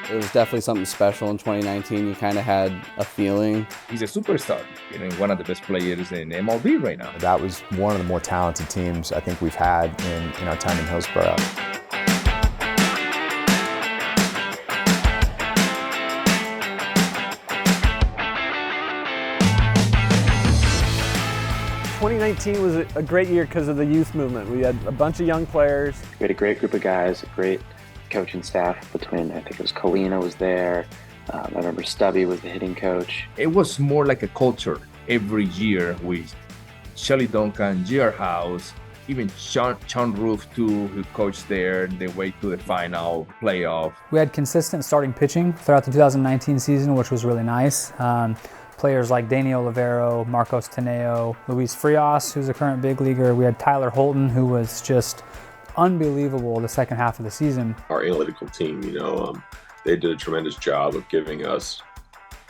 It was definitely something special in 2019. You kind of had a feeling. He's a superstar, one of the best players in MLB right now. That was one of the more talented teams I think we've had in our time in Hillsboro. '19 was a great year because of the youth movement. We had a bunch of young players. We had a great group of guys, a great coaching staff between, I think it was Colina was there. I remember Stubby was the hitting coach. It was more like a culture every year with Shelly Duncan, J.R. House, even Sean Roof too, who coached there the way to the final playoff. We had consistent starting pitching throughout the 2019 season, which was really nice. Players like Daniel Olivero, Marcos Teneo, Luis Frias, who's a current big leaguer. We had Tyler Holton, who was just unbelievable the second half of the season. Our analytical team, they did a tremendous job of giving us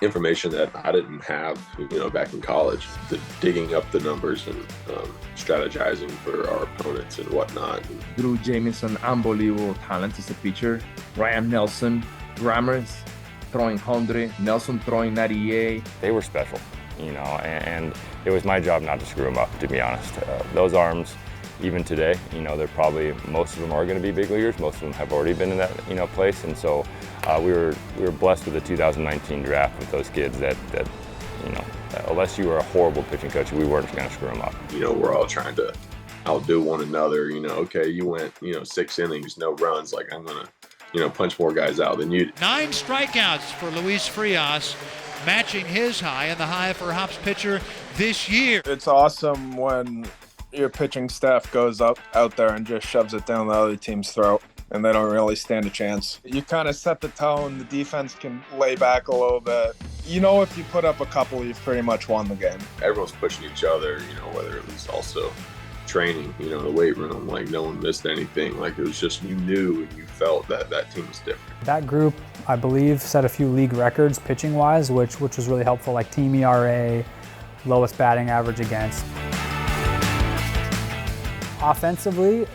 information that I didn't have, back in college. Digging up the numbers and strategizing for our opponents and whatnot. Drew Jamison, unbelievable talent as a pitcher. Ryan Nelson, Ramirez throwing 100, Nelson throwing 98. They were special, and it was my job not to screw them up, to be honest. Those arms, even today, most of them are going to be big leaguers. Most of them have already been in that, place, and so we were blessed with the 2019 draft with those kids that unless you were a horrible pitching coach, we weren't going to screw them up. We're all trying to outdo one another. Okay, you went 6 innings, no runs. Like I'm gonna punch more guys out than you did. 9 strikeouts for Luis Frias, matching his high and the high for Hops pitcher this year. It's awesome when your pitching staff goes out there and just shoves it down the other team's throat, and they don't really stand a chance. You kind of set the tone. The defense can lay back a little bit. If you put up a couple, you've pretty much won the game. Everyone's pushing each other, whether it was also training, the weight room, like no one missed anything. Like it was just, you knew and you felt that team was different. That group, I believe, set a few league records pitching-wise, which was really helpful, like team ERA, lowest batting average against. Offensively,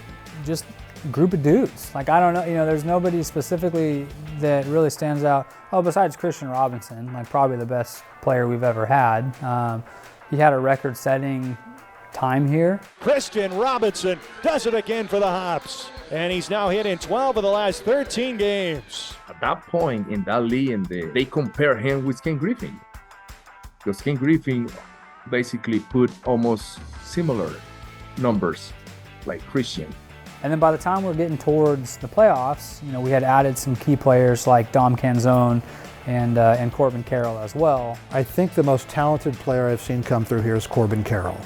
just group of dudes. Like, I don't know, there's nobody specifically that really stands out. Oh, besides Christian Robinson, like probably the best player we've ever had. He had a record-setting time here. Christian Robinson does it again for the Hops, and he's now hit in 12 of the last 13 games. At that point in that league, they compare him with Ken Griffin, because Ken Griffin basically put almost similar numbers like Christian. And then by the time we're getting towards the playoffs, we had added some key players like Dom Canzone and Corbin Carroll as well. I think the most talented player I've seen come through here is Corbin Carroll.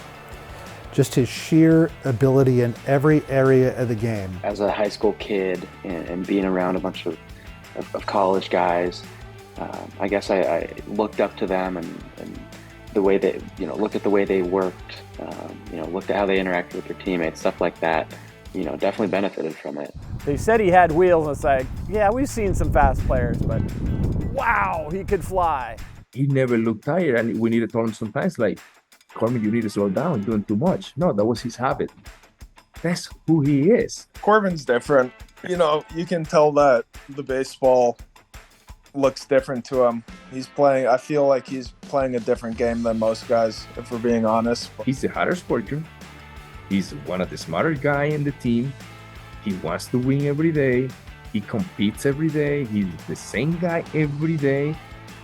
Just his sheer ability in every area of the game. As a high school kid and being around a bunch of college guys, I guess I looked up to them and the way they, looked at the way they worked, looked at how they interacted with their teammates, stuff like that. Definitely benefited from it. They said he had wheels, and it's like, yeah, we've seen some fast players, but wow, he could fly. He never looked tired, and we need to tell him sometimes, like, Corbin, you need to slow down, you're doing too much. No, that was his habit. That's who he is. Corbin's different. You can tell that the baseball looks different to him. I feel like he's playing a different game than most guys, if we're being honest. He's the hottest worker. He's one of the smarter guys in the team. He wants to win every day. He competes every day. He's the same guy every day.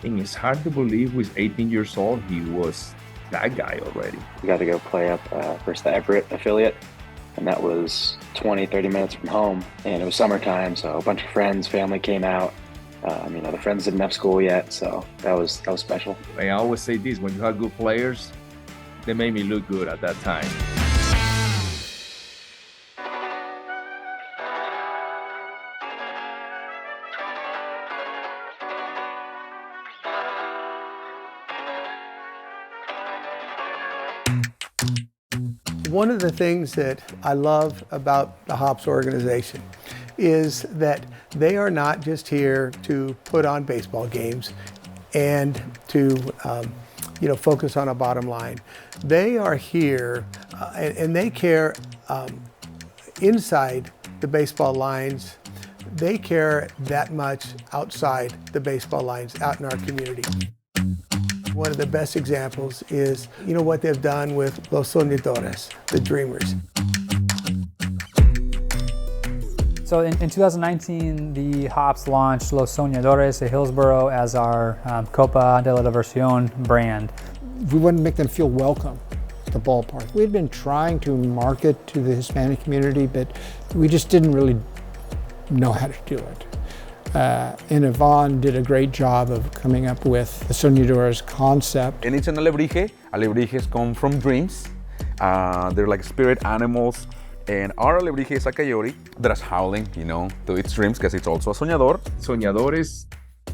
And it's hard to believe with 18 years old, he was that guy already. We got to go play up versus the Everett affiliate, and that was 20-30 minutes from home, and it was summertime, so a bunch of friends, family came out. The friends didn't have school yet, so that was special. I always say this, when you have good players, they made me look good at that time. One of the things that I love about the Hops organization is that they are not just here to put on baseball games and to focus on a bottom line. They are here and they care inside the baseball lines they care that much outside the baseball lines, out in our community. One of the best examples is, what they've done with Los Soñadores, the Dreamers. So in 2019, the Hops launched Los Soñadores de Hillsboro as our Copa de la Diversión brand. We wanted to make them feel welcome at the ballpark. We had been trying to market to the Hispanic community, but we just didn't really know how to do it. And Yvonne did a great job of coming up with the Soñadores concept. And it's an alebrije. Alebrijes come from dreams. They're like spirit animals. And our alebrije is a coyote that's howling, to its dreams, because it's also a soñador. Soñadores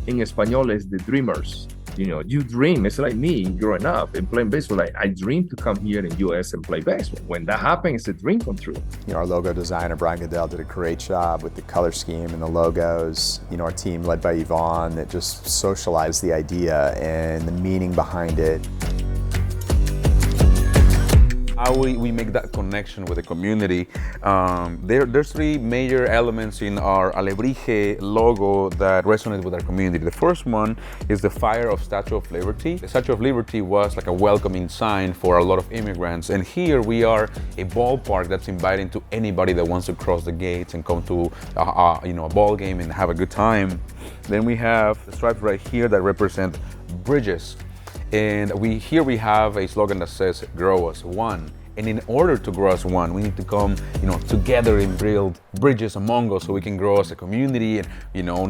in español is the dreamers. You dream. It's like me growing up and playing baseball. I dream to come here in US and play baseball. When that happens, it's a dream come true. Our logo designer, Brian Goodell, did a great job with the color scheme and the logos. Our team led by Yvonne that just socialized the idea and the meaning behind it. How we make that connection with the community. There's three major elements in our alebrije logo that resonate with our community. The first one is the fire of Statue of Liberty. The Statue of Liberty was like a welcoming sign for a lot of immigrants. And here we are a ballpark that's inviting to anybody that wants to cross the gates and come to a ball game and have a good time. Then we have the stripes right here that represent bridges. And here we have a slogan that says, grow as one. And in order to grow as one, we need to come, together and build bridges among us so we can grow as a community. And,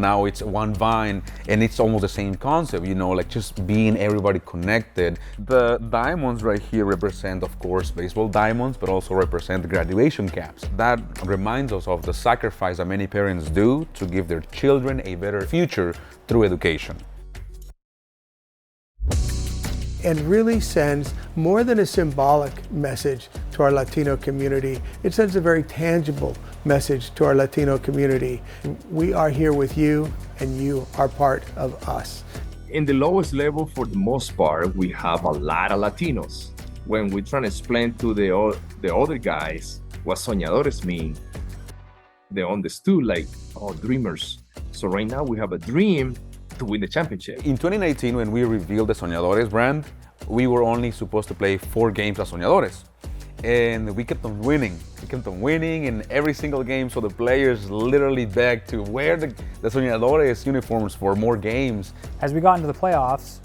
now it's one vine and it's almost the same concept, like just being everybody connected. The diamonds right here represent, of course, baseball diamonds, but also represent graduation caps. That reminds us of the sacrifice that many parents do to give their children a better future through education. And really sends more than a symbolic message to our Latino community. It sends a very tangible message to our Latino community. We are here with you, and you are part of us. In the lowest level, for the most part, we have a lot of Latinos. When we try to explain to the other guys what soñadores mean, they understood dreamers. So right now we have a dream to win the championship. In 2019, when we revealed the Soñadores brand, we were only supposed to play 4 games as Soñadores. And we kept on winning. In every single game, so the players literally begged to wear the Soñadores uniforms for more games. As we got into the playoffs,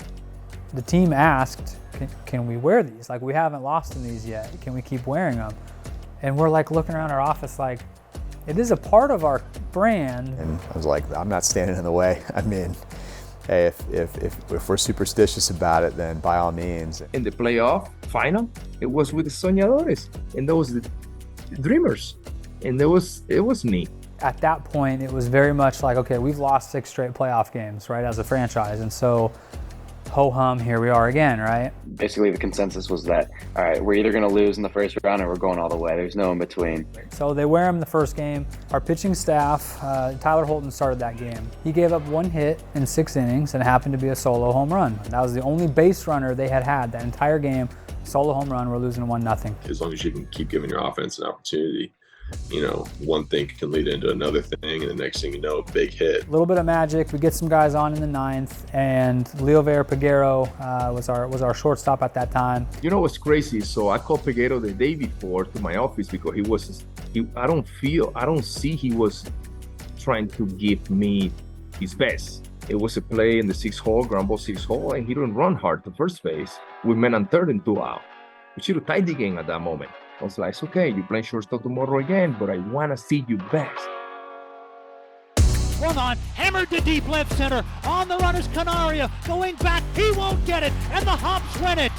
the team asked, can we wear these? We haven't lost in these yet. Can we keep wearing them? And we're looking around our office it is a part of our brand. And I was like, I'm not standing in the way. I mean, hey, if we're superstitious about it, then by all means. In the playoff final, it was with the Soñadores, and that was the Dreamers, and it was me. At that point, it was very much okay, we've lost 6 straight playoff games, right, as a franchise, and so ho-hum, here we are again, right? Basically, the consensus was that, all right, we're either going to lose in the first round or we're going all the way. There's no in between. So they wear him the first game. Our pitching staff, Tyler Holton started that game. He gave up 1 hit in 6 innings, and it happened to be a solo home run. That was the only base runner they had that entire game. Solo home run, we're losing 1-0. As long as you can keep giving your offense an opportunity, one thing can lead into another thing, and the next thing you know, a big hit. A little bit of magic. We get some guys on in the 9th, and Leo Vera Peguero was our shortstop at that time. What's crazy? So I called Peguero the day before to my office because I don't see he was trying to give me his best. It was a play in the 6th hole, ground ball 6th hole, and he didn't run hard to first base. We met on 3rd and 2 out. We should have tied the game at that moment. I was like, it's okay, you're playing shortstop tomorrow again, but I want to see you best. Swung on, hammered to deep left center. On the run is Canaria. Going back, he won't get it, and the Hops win it.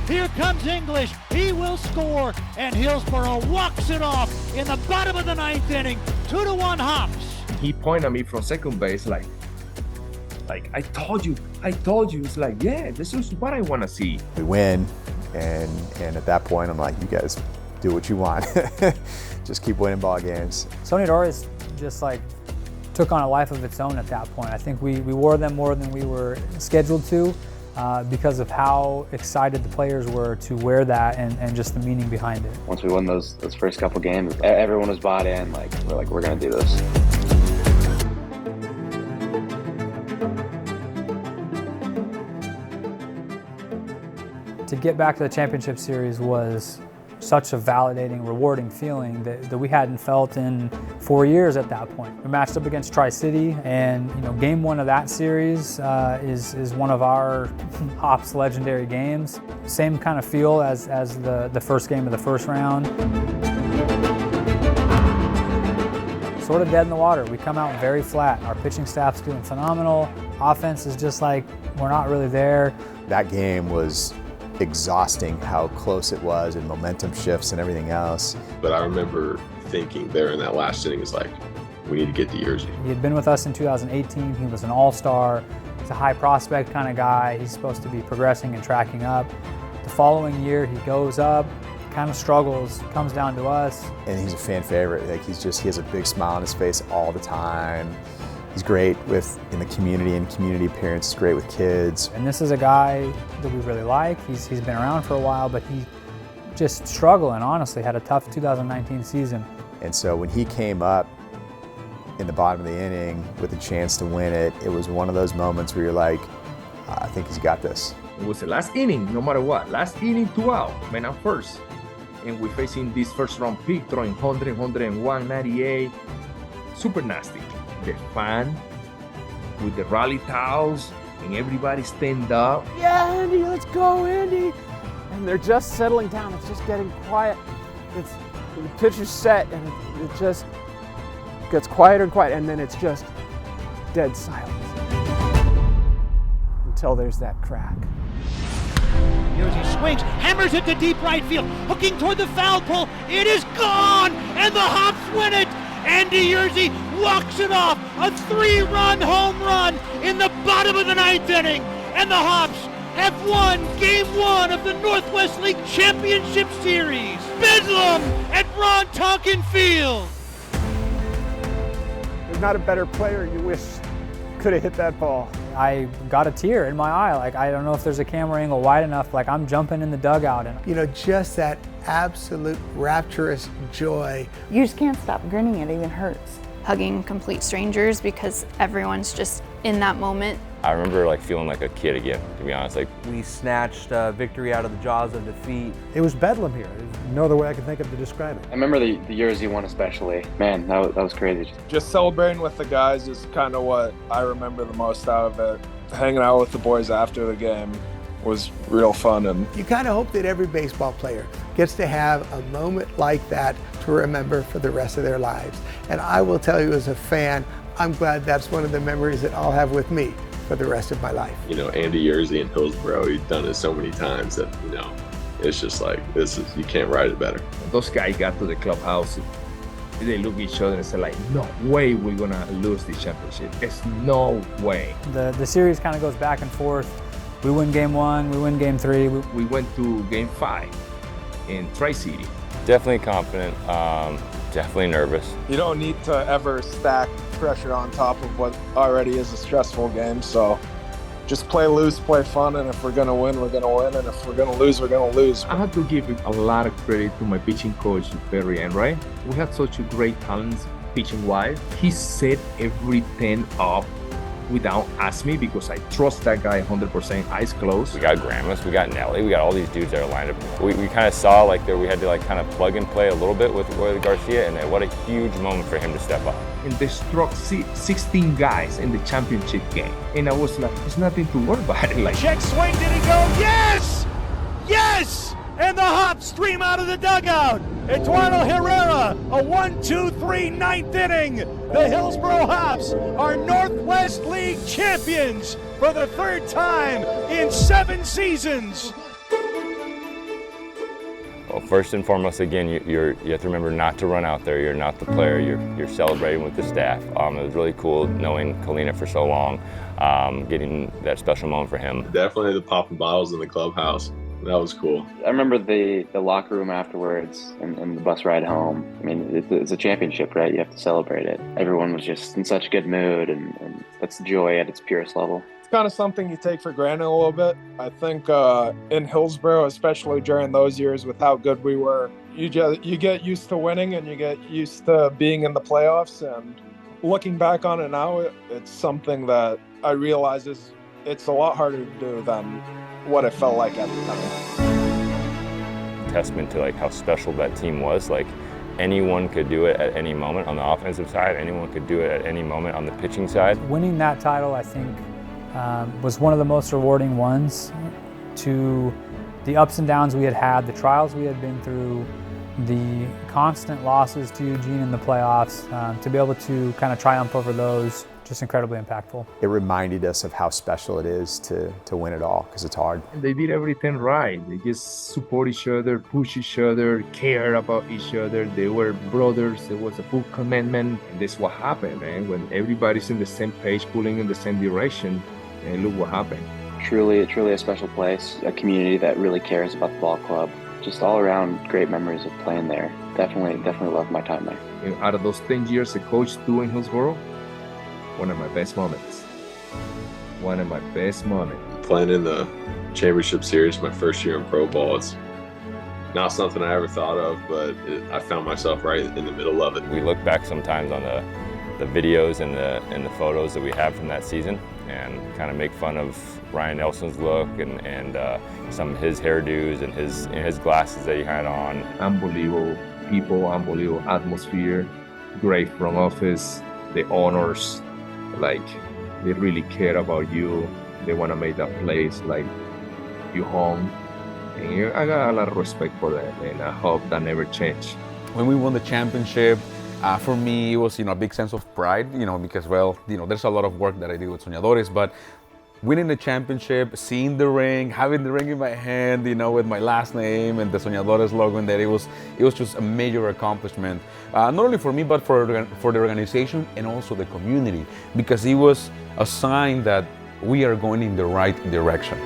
Here comes English. He will score, and Hillsboro walks it off in the bottom of the 9th inning. 2-1 Hops. He pointed at me from second base like I told you. It's like, yeah, this is what I want to see. We win, and at that point, I'm like, you guys do what you want. Just keep winning ball games. Soñadores just took on a life of its own at that point. I think we wore them more than we were scheduled to because of how excited the players were to wear that and just the meaning behind it. Once we won those first couple games, everyone was bought in. We're going to do this. To get back to the championship series was such a validating, rewarding feeling that we hadn't felt in 4 years at that point. We matched up against Tri-City, and game 1 of that series is one of our Hops legendary games. Same kind of feel as the first game of the first round. Sort of dead in the water. We come out very flat. Our pitching staff's doing phenomenal. Offense is just like, we're not really there. That game was exhausting how close it was and momentum shifts and everything else. But I remember thinking there in that last inning is like, we need to get to Yerzy. He had been with us in 2018. He was an all-star. He's a high prospect kind of guy. He's supposed to be progressing and tracking up. The following year, he goes up, kind of struggles, comes down to us. And he's a fan favorite. Like he has a big smile on his face all the time. He's great in the community and community appearance. He's great with kids. And this is a guy that we really like. He's been around for a while, but he just struggling, honestly, had a tough 2019 season. And so when he came up in the bottom of the inning with a chance to win it, it was one of those moments where you're like, I think he's got this. It was the last inning, no matter what. Last inning, 2 out, man out first. And we're facing this first round pick, throwing 100, 101, 98. Super nasty. The fan with the rally towels and everybody stand up. Yeah, Andy, let's go, Andy. And they're just settling down. It's just getting quiet. The pitch is set, and it just gets quieter and quieter, and then it's just dead silence until there's that crack. Yerzy swings, hammers it to deep right field, hooking toward the foul pole. It is gone, and the Hops win it. Andy Yerzy walks it off, a 3-run home run in the bottom of the 9th inning, and the Hops have won Game 1 of the Northwest League Championship Series. Bedlam at Ron Tonkin Field. There's not a better player you wish could have hit that ball. I got a tear in my eye. Like, I don't know if there's a camera angle wide enough. Like, I'm jumping in the dugout. And just that absolute rapturous joy. You just can't stop grinning. It even hurts. Hugging complete strangers because everyone's just in that moment. I remember feeling like a kid again, to be honest. We snatched victory out of the jaws of defeat. It was bedlam here. There's no other way I can think of to describe it. I remember the Yerzy one especially. Man, that was crazy. Just celebrating with the guys is kind of what I remember the most out of it. Hanging out with the boys after the game was real fun. And you kind of hope that every baseball player gets to have a moment like that to remember for the rest of their lives. And I will tell you as a fan, I'm glad that's one of the memories that I'll have with me for the rest of my life. Andy Yerzy in Hillsboro, he's done it so many times that, it's just like, you can't write it better. Those guys got to the clubhouse, they look at each other and say no way we're gonna lose this championship. There's no way. The series kind of goes back and forth. We win Game 1, we win Game 3. We went to Game 5 in Tri-City. Definitely confident, definitely nervous. You don't need to ever stack pressure on top of what already is a stressful game, so just play loose, play fun, and if we're gonna win, we're gonna win, and if we're gonna lose, we're gonna lose. I have to give a lot of credit to my pitching coach, Perry Enright. We had such a great talents pitching-wise. He set everything up without asking me because I trust that guy 100%, eyes closed. We got Gramus, we got Nelly, we got all these dudes that are lined up. We kind of saw we had to kind of plug and play a little bit with Roy Garcia, and what a huge moment for him to step up. And they struck 16 guys in the championship game. And I was like, there's nothing to worry about it. Check swing, did he go? Yes! Yes! And the Hops stream out of the dugout. Eduardo Herrera, a 1-2-3 9th inning. The Hillsboro Hops are Northwest League champions for the 3rd time in 7 seasons. Well, first and foremost, again, you have to remember not to run out there. You're not the player. You're celebrating with the staff. It was really cool knowing Kalina for so long, getting that special moment for him. Definitely the popping bottles in the clubhouse. That was cool. I remember the locker room afterwards and the bus ride home. I mean, it's a championship, right? You have to celebrate it. Everyone was just in such a good mood, and that's joy at its purest level. It's kind of something you take for granted a little bit. I think in Hillsboro, especially during those years with how good we were, you get used to winning and you get used to being in the playoffs. And looking back on it now, it's something that I realize it's a lot harder to do than what it felt like at the time. testament to like how special that team was. Like anyone could do it at any moment on the offensive side, anyone could do it at any moment on the pitching side. Winning that title, I think, was one of the most rewarding ones. To the ups and downs we had, the trials we had been through, the constant losses to Eugene in the playoffs, to be able to kind of triumph over those, just incredibly impactful. It reminded us of how special it is to win it all, because it's hard. They did everything right. They just support each other, push each other, care about each other. They were brothers. There was a full commitment. And this is what happened, man. When everybody's in the same page, pulling in the same direction, and look what happened. Truly a special place, a community that really cares about the ball club. Just all around great memories of playing there. Definitely loved my time there. And out of those 10 years a coach doing Hillsboro, one of my best moments. One of my best moments. Playing in the championship series my first year in pro ball, it's not something I ever thought of, but I found myself right in the middle of it. We look back sometimes on the videos and the photos that we have from that season and kind of make fun of Ryan Nelson's look and some of his hairdos and his glasses that he had on. Unbelievable people, unbelievable atmosphere, great front office, the owners, like they really care about you. They want to make that place like your home. And I got a lot of respect for that, and I hope that never change. When we won the championship, for me, it was a big sense of pride, because there's a lot of work that I do with Soñadores, but winning the championship, seeing the ring, having the ring in my hand, with my last name and the Soñadores logo in there, it was just a major accomplishment, not only for me but for the organization and also the community, because it was a sign that we are going in the right direction.